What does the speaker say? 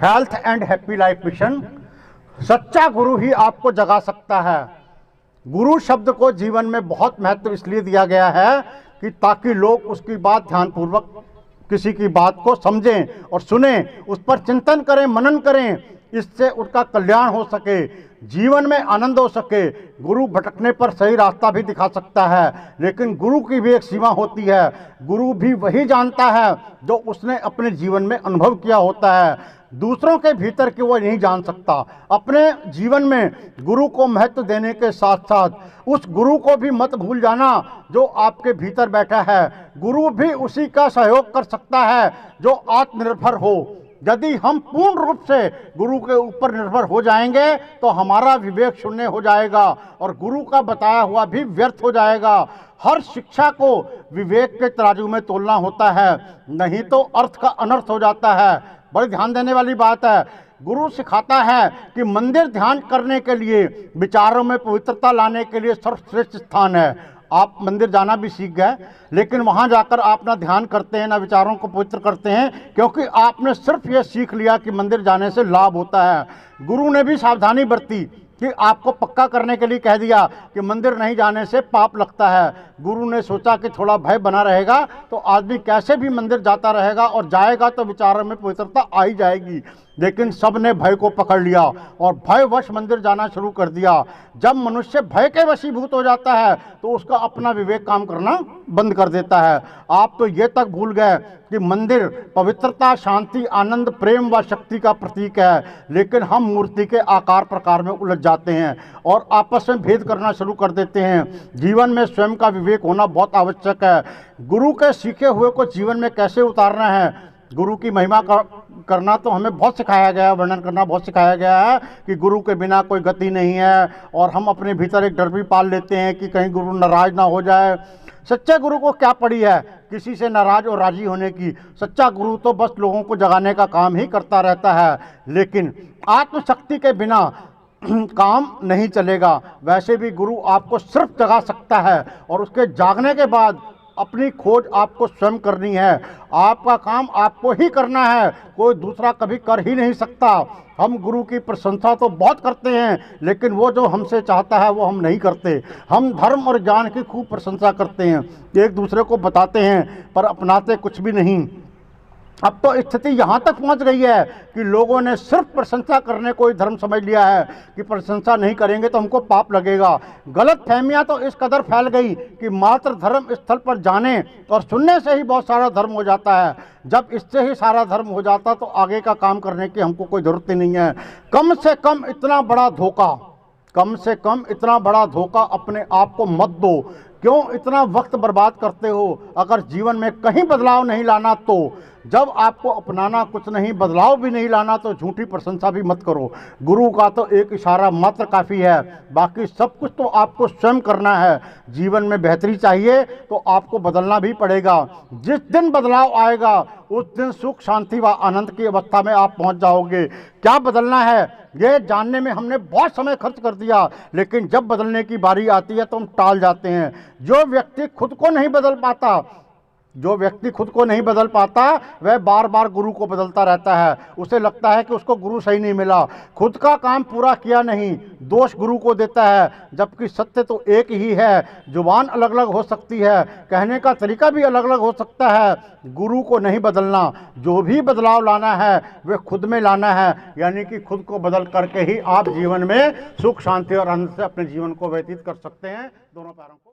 Health and happy life mission. सच्चा गुरु ही आपको जगा सकता है। गुरु शब्द को जीवन में बहुत महत्व इसलिए दिया गया है कि ताकि लोग उसकी बात ध्यानपूर्वक किसी की बात को समझें और सुनें, उस पर चिंतन करें, मनन करें, इससे उनका कल्याण हो सके, जीवन में आनंद हो सके। गुरु भटकने पर सही रास्ता भी दिखा सकता है, लेकिन गुरु की भी एक सीमा होती है। गुरु भी वही जानता है जो उसने अपने जीवन में अनुभव किया होता है। दूसरों के भीतर की वो नहीं जान सकता। अपने जीवन में गुरु को महत्व देने के साथ साथ उस गुरु को भी मत भूल जाना जो आपके भीतर बैठा है। गुरु भी उसी का सहयोग कर सकता है जो आत्मनिर्भर हो। यदि हम पूर्ण रूप से गुरु के ऊपर निर्भर हो जाएंगे तो हमारा विवेक शून्य हो जाएगा और गुरु का बताया हुआ भी व्यर्थ हो जाएगा। हर शिक्षा को विवेक के तराजू में तोलना होता है, नहीं तो अर्थ का अनर्थ हो जाता है। बड़ी ध्यान देने वाली बात है। गुरु सिखाता है कि मंदिर ध्यान करने के लिए, विचारों में पवित्रता लाने के लिए सर्वश्रेष्ठ स्थान है। आप मंदिर जाना भी सीख गए, लेकिन वहाँ जाकर आप ना ध्यान करते हैं, ना विचारों को पवित्र करते हैं, क्योंकि आपने सिर्फ ये सीख लिया कि मंदिर जाने से लाभ होता है। गुरु ने भी सावधानी बरती कि आपको पक्का करने के लिए कह दिया कि मंदिर नहीं जाने से पाप लगता है। गुरु ने सोचा कि थोड़ा भय बना रहेगा तो आदमी कैसे भी मंदिर जाता रहेगा और जाएगा तो विचारों में पवित्रता आ ही जाएगी। लेकिन सब ने भय को पकड़ लिया और भयवश मंदिर जाना शुरू कर दिया। जब मनुष्य भय के वशीभूत हो जाता है तो उसका अपना विवेक काम करना बंद कर देता है। आप तो ये तक भूल गए कि मंदिर पवित्रता, शांति, आनंद, प्रेम व शक्ति का प्रतीक है, लेकिन हम मूर्ति के आकार प्रकार में उलझ जाते हैं और आपस में भेद करना शुरू कर देते हैं। जीवन में स्वयं का विवेक होना बहुत आवश्यक है। गुरु के सीखे हुए को जीवन में कैसे उतारना है, गुरु की महिमा करना तो हमें बहुत सिखाया गया है, वर्णन करना बहुत सिखाया गया है कि गुरु के बिना कोई गति नहीं है। और हम अपने भीतर एक डर भी पाल लेते हैं कि कहीं गुरु नाराज ना हो जाए। सच्चे गुरु को क्या पड़ी है किसी से नाराज और राजी होने की। सच्चा गुरु तो बस लोगों को जगाने का काम ही करता रहता है, लेकिन आत्मशक्ति के बिना काम नहीं चलेगा। वैसे भी गुरु आपको सिर्फ जगा सकता है और उसके जागने के बाद अपनी खोज आपको स्वयं करनी है। आपका काम आपको ही करना है, कोई दूसरा कभी कर ही नहीं सकता। हम गुरु की प्रशंसा तो बहुत करते हैं, लेकिन वो जो हमसे चाहता है वो हम नहीं करते। हम धर्म और ज्ञान की खूब प्रशंसा करते हैं, एक दूसरे को बताते हैं, पर अपनाते कुछ भी नहीं। अब तो स्थिति यहाँ तक पहुँच गई है कि लोगों ने सिर्फ प्रशंसा करने को ही धर्म समझ लिया है कि प्रशंसा नहीं करेंगे तो हमको पाप लगेगा। गलत फहमियाँ तो इस कदर फैल गई कि मात्र धर्म स्थल पर जाने और सुनने से ही बहुत सारा धर्म हो जाता है। जब इससे ही सारा धर्म हो जाता तो आगे का काम करने की हमको कोई ज़रूरत ही नहीं है। कम से कम इतना बड़ा धोखा, कम से कम इतना बड़ा धोखा अपने आप को मत दो। क्यों इतना वक्त बर्बाद करते हो? अगर जीवन में कहीं बदलाव नहीं लाना तो, जब आपको अपनाना कुछ नहीं, बदलाव भी नहीं लाना तो झूठी प्रशंसा भी मत करो। गुरु का तो एक इशारा मात्र काफ़ी है, बाकी सब कुछ तो आपको स्वयं करना है। जीवन में बेहतरी चाहिए तो आपको बदलना भी पड़ेगा। जिस दिन बदलाव आएगा उस दिन सुख, शांति व आनंद की अवस्था में आप पहुंच जाओगे। क्या बदलना है ये जानने में हमने बहुत समय खर्च कर दिया, लेकिन जब बदलने की बारी आती है तो हम टाल जाते हैं। जो व्यक्ति खुद को नहीं बदल पाता, जो व्यक्ति खुद को नहीं बदल पाता वह बार बार गुरु को बदलता रहता है। उसे लगता है कि उसको गुरु सही नहीं मिला, खुद का काम पूरा किया नहीं, दोष गुरु को देता है, जबकि सत्य तो एक ही है। जुबान अलग अलग हो सकती है, कहने का तरीका भी अलग अलग हो सकता है। गुरु को नहीं बदलना, जो भी बदलाव लाना है वह खुद में लाना है, यानी कि खुद को बदल करके ही आप जीवन में सुख, शांति और आनंद से अपने जीवन को व्यतीत कर सकते हैं। दोनों पैरों को